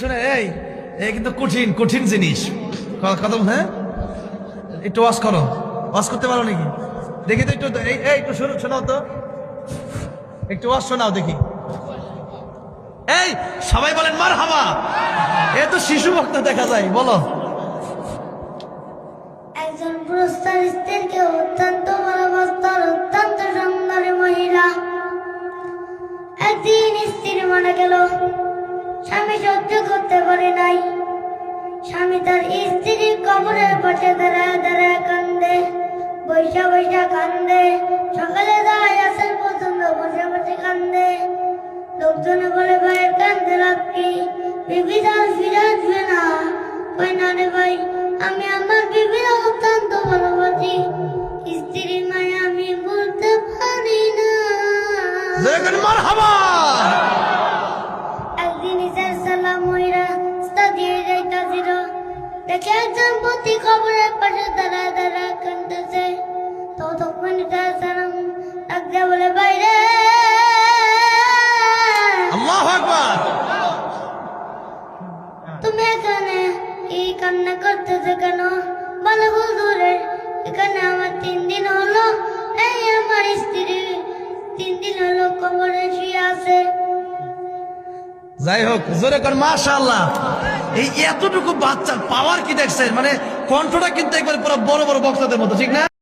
শুনে এই কিন্তু কঠিন কঠিন জিনিস কথা। হ্যাঁ, একটু ওয়াজ করো, ওয়াজ করতে পারো নাকি দেখি তো একটু। একটু শোনাও তো, একটু ওয়াজ শোনাও দেখি। এই সবাই বলেন মারহাবা। এ তো শিশু বক্তা দেখা যায়, বলো। একজন পুরুষ তার স্ত্রীকে অত্যন্ত ভালোবাসতেন, অত্যন্ত সুন্দরী মহিলা। একদিন স্ত্রী মারা গেল, স্বামী সহ্য করতে পারে নাই। স্বামী তার স্ত্রীর কবরের পাশে দাঁড়ায় দাঁড়ায় কান্দে, বৈশা বৈশা কান্দে। সকালে যায় আসর পর্যন্ত বসে বসে কান্দে। লোকজনে বলে, ভাইয়ের কান্দে লাভ কি? বিবি তার ফিরে আসবে না। কই না রে ভাই, আমি আমার বিবির অত্যন্ত ভালোবাসি, স্ত্রীর মায়া আমি বলতে পারি না। মারহাবা। একদিন ইসার সালাম মহিলা রাস্তা দিয়ে যাইতাছিল, দেখে একজন পতি কবরের পাশে দাঁড়ায় দাঁড়ায় কাঁদতেছে। ততক্ষণ ইসার সালাম ডাক দিয়ে বলে, বাইরে আল্লাহু আকবার। তুমি এখানে এই কান্না করতেছো কেন? বলে, হুজুরে এখানে আমার 3 দিন হলো, এই আমার স্ত্রী 3 দিন হলো কবরে শুয়ে আছে। যাই হোক, জোরে কর মাশাআল্লাহ। এই এতটুকু বাচ্চার পাওয়ার কি দেখছেন? মানে কণ্ঠটা কিন্তু একবার পুরো বড় বড় বক্তাদের মতো, ঠিক না?